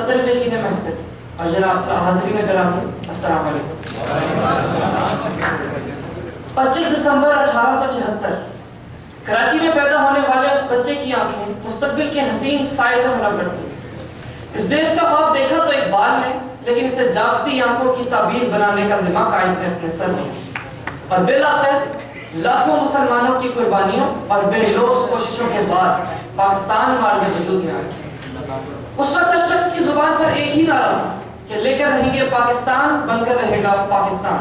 صدر نشین محفل اور جناب حاضرین گرامی، السلام علیکم۔ 25 دسمبر 1876 کراچی میں پیدا ہونے والے اس بچے کی آنکھیں مستقبل کے حسین سائے سے منور تھیں۔ اس دیش کا خواب دیکھا تو اقبال نے، لیکن اسے جاگتی آنکھوں کی تعبیر بنانے کا ذمہ قائد نے اپنے سر لیا، اور بالآخر لاکھوں مسلمانوں کی قربانیوں اور بے لوث کوششوں کے بعد پاکستان معرض وجود میں آیا۔ اس وقت ہر شخص کی زبان پر ایک ہی نعرہ تھا کہ لے کر رہیں گے پاکستان، بن کر رہے گا پاکستان۔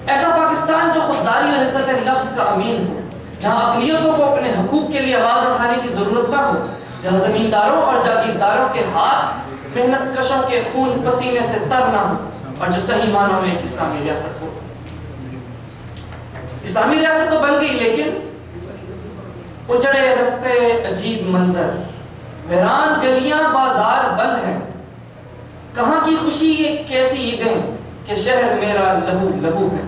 ایسا پاکستان جو خودداری اور عزت نفس کا امین ہو، جہاں اقلیتوں کو اپنے حقوق کے لیے آواز اٹھانے کی ضرورت نہ ہو، جہاں زمینداروں اور جاگیرداروں کے ہاتھ محنت کشوں کے خون پسینے سے تر نہ ہو، اور جو صحیح معنوں میں ایک اسلامی ریاست ہو۔ اسلامی ریاست تو بن گئی، لیکن اجڑے رستے، عجیب منظر، ویران گلیاں، بازار بند ہیں۔ کہاں کی خوشی، یہ کیسی عیدیں کہ شہر میرا لہو لہو ہے۔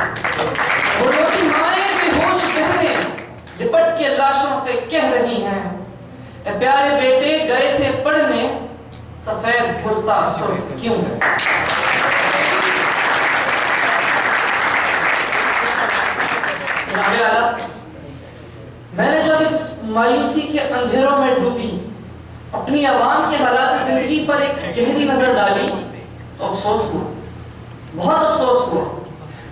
وہ روتی مائیں بے ہوش بہنیں لپٹ کے لاشوں سے کہہ رہی ہیں، اے پیارے بیٹے گئے تھے پڑھنے، سفید کرتا سرخ کیوں ہے۔ جناب اعلیٰ، میں نے جب اس مایوسی کے اندھیروں میں ڈوبی اپنی عوام کے حالات زندگی پر ایک گہری نظر ڈالی تو افسوس ہوا، بہت افسوس ہوا۔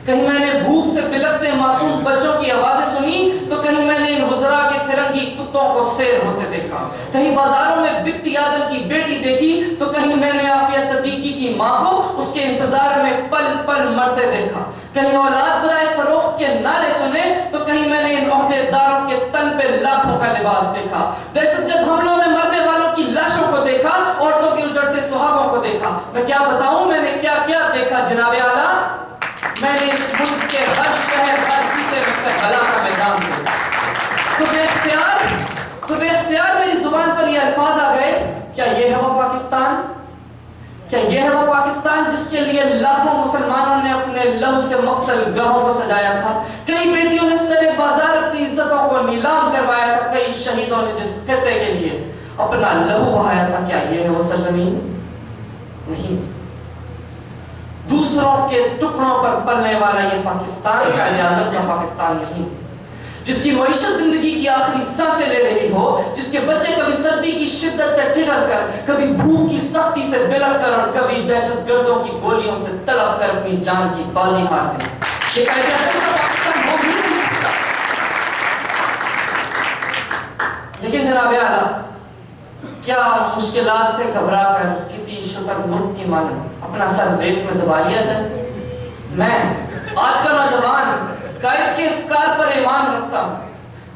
کہیں میں نے بھوک سے بلکتے معصوم بچوں کی آوازیں سنی تو کہیں میں نے ان وزراء کے فرنگی کتوں کو سیر ہوتے دیکھا، کہیں بازاروں میں بکتی آدم کی بیٹی دیکھی تو کہیں میں نے عافیہ صدیقی کی ماں کو اس کے انتظار میں پل پل مرتے دیکھا، کہیں اولاد برائے فروخت کے نعرے سنے تو کہیں میں نے ان عہدے داروں کے تن پہ لاکھوں کا لباس دیکھا، دہشت گرد حملوں میں مرنے والوں کی لاشوں کو دیکھا، عورتوں کے اجڑتے سہاگوں کو دیکھا۔ میں کیا بتاؤں میں نے کیا کیا دیکھا جناب اعلیٰ، میں نے اس ملک کے ہر شہر، ہر کوچے میں کربلا کا میدان دیکھا۔ تو بے اختیار میری زبان پر یہ الفاظ آ گئے، کیا یہ ہے وہ پاکستان؟ کیا یہ ہے وہ پاکستان جس کے لیے لاکھوں مسلمانوں نے اپنے لہو سے مقتل گاہوں کو سجایا تھا؟ کئی بیٹیوں نے سرے بازار اپنی عزتوں کو نیلام کروایا تھا، کئی شہیدوں نے جس خطے کے لیے اپنا لہو بہایا تھا، کیا یہ ہے وہ سرزمین؟ نہیں، دوسروں کے ٹکڑوں پر پلنے والا یہ پاکستان کا ریاضت کا پاکستان نہیں، جس کی معیشت زندگی کی آخری سانسیں لے رہی ہو، جس کے بچے کبھی سردی کی شدت سے ٹھٹر کر، کبھی بھوک کی سختی سے بلک کر اور کبھی دہشت گردوں کی گولیوں سے تڑپ کر اپنی جان کی بازی ہار دیں۔ یہ قائد اعظم کا پاکستان ہو ہی نہیں سکتا۔ لیکن جناب اعلیٰ، کیا مشکلات سے گھبرا کر کسی شتر مرغ کی مانند اپنا سر ریت میں دبا لیا جائے؟ میں آج کا نوجوان قائد کے افکار پر ایمان رکھتا ہوں۔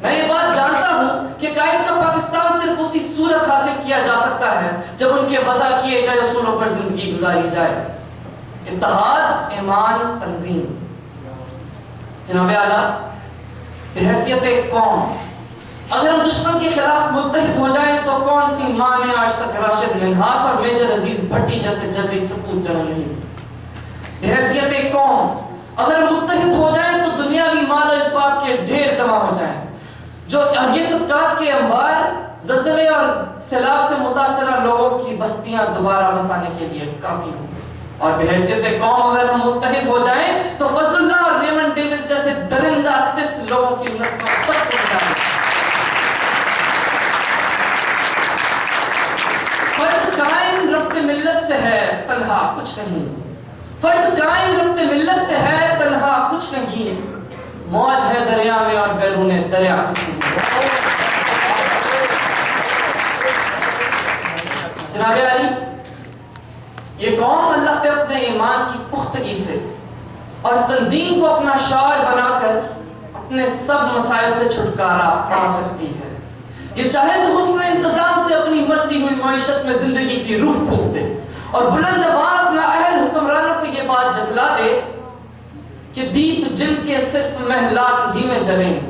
میں یہ بات جانتا ہوں کہ قائد کا پاکستان صرف اسی صورت حاصل کیا جا سکتا ہے جب ان کے وضع کیے گئے اصولوں پر زندگی گزاری جائے۔ اتحاد، ایمان، تنظیم۔ جناب اعلیٰ، بحیثیت قوم اگر ہم دشمن کے خلاف متحد ہو جائیں تو کون سی ماں نے آج تک راشد منہاس اور میجر عزیز بھٹی جیسے جلدی سپوت جنم نہیں دی؟ بحیثیت قوم اگر ہم متحد ہو جائیں تو دنیاوی مال و اسباب کے ڈھیر جمع ہو جائیں جو یہ صدقات کے انبار زلزلے اور سیلاب سے متاثرہ لوگوں کی بستیاں دوبارہ بسانے کے لیے کافی ہوں۔ اور بحیثیت قوم اگر ہم متحد ہو جائیں تو فضل اللہ اور ریمنڈ ڈیوس جیسے درندہ صفت لوگوں کی نسلوں تک پہنچ جائیں۔ فرد قائم ربط ملت سے ہے، تنہا کچھ نہیں۔ فرد قائم ربط ملت سے ہے، تنہا کچھ نہیں۔ موج ہے دریا میں اور بیرون دریا کچھ نہیں۔ جناب علی، یہ قوم اللہ پہ اپنے ایمان کی پختگی سے اور تنظیم کو اپنا شعار بنا کر اپنے سب مسائل سے چھٹکارا پا سکتی ہے۔ یہ چاہے تو حسن انتظام سے اپنی مرتی ہوئی معیشت میں زندگی کی روح پھونک دے اور بلند آواز نااہل حکمرانوں کو یہ بات جتلا دے کہ دیپ جن کے صرف محلات ہی میں جلیں،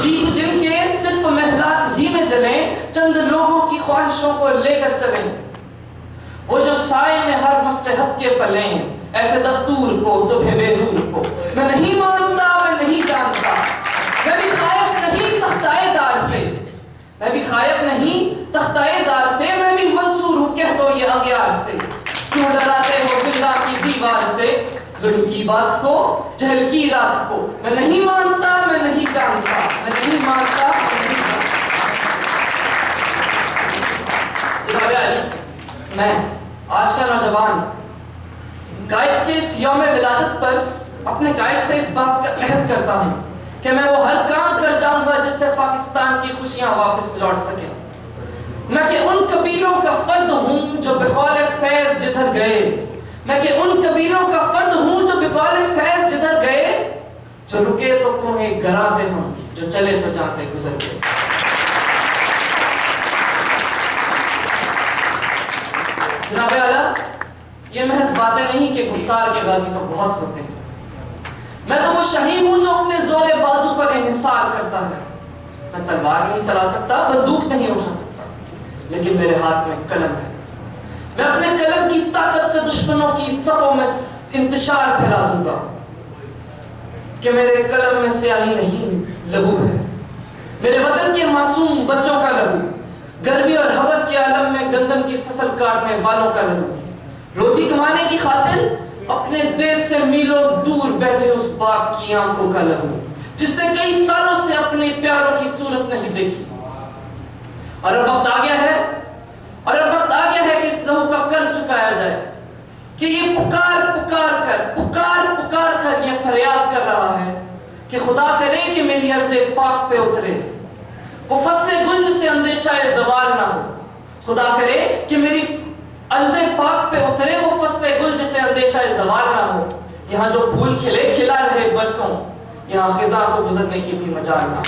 دیپ جن کے صرف محلات ہی میں جلیں، چند لوگوں کی خواہشوں کو لے کر چلیں، وہ جو سائے میں ہر مصلحت کے پلیں، ایسے دستور کو صبح بے نور کو میں نہیں مانتا، میں نہیں جانتا، میں بھی خائف نہیں تختائے دار سے، میں بھی خائف نہیں تختائے دار سے، میں بھی منصور ہوں کہہ دو یہ اغیار دیوار سے ظلم کی بات کو، جہل کی رات کو، میں نہیں مانتا، میں نہیں جانتا، میں نہیں مانتا، میں نہیں جانتا۔ جناب علی، میں آج کا نوجوان قائد کے اس یوم ولادت پر اپنے قائد سے اس بات کا عہد کرتا ہوں کہ میں وہ ہر کام کر جاؤں گا جس سے پاکستان کی خوشیاں واپس لوٹ سکیں۔ میں کہ ان قبیلوں کا فرد ہوں جو بقول فیض جدھر گئے، میں کہ ان قبیلوں کا فرد ہوں جو بقول فیض جدھر گئے، جو رکے تو کوہیں گرا دے ہم، جو چلے تو جہاں سے گزر گئے۔ جناب اعلیٰ، یہ محض باتیں نہیں کہ گفتار کے غازی تو بہت ہوتے ہیں۔ میں تو وہ شہید ہوں جو اپنے زور بازو پر انحصار کرتا ہے۔ میں تلوار نہیں چلا سکتا، بندوق نہیں اٹھا سکتا، لیکن میرے ہاتھ میں قلم ہے۔ میں اپنے قلم کی طاقت سے دشمنوں کی صفوں میں انتشار پھیلا دوں گا کہ میرے قلم میں سیاہی نہیں، لہو ہے۔ میرے وطن کے معصوم بچوں کا لہو، گرمی اور ہوس کے عالم میں گندم کی فصل کاٹنے والوں کا لہو، روزی کمانے کی خاطر اپنے دیش سے میلوں دور بیٹھے اس باپ کی آنکھوں کا لہو جس نے کئی سالوں سے اپنے پیاروں کی صورت نہیں دیکھی۔ اور اب وقت آ گیا ہے کہ اس لہو کا قرض چکایا جائے، کہ یہ پکار کر یہ فریاد کر رہا ہے کہ خدا کرے کہ میری عرض پاک پہ اترے وہ فصل گل جسے اندیشہ زوال نہ ہو، خدا کرے کہ میری عرض پاک پہ اترے وہ فصل گل جسے اندیشہ زوال نہ ہو، یہاں جو پھول کھلے کھلا رہے برسوں، یہاں خزاں کو گزرنے کی بھی مجال نہ ہو۔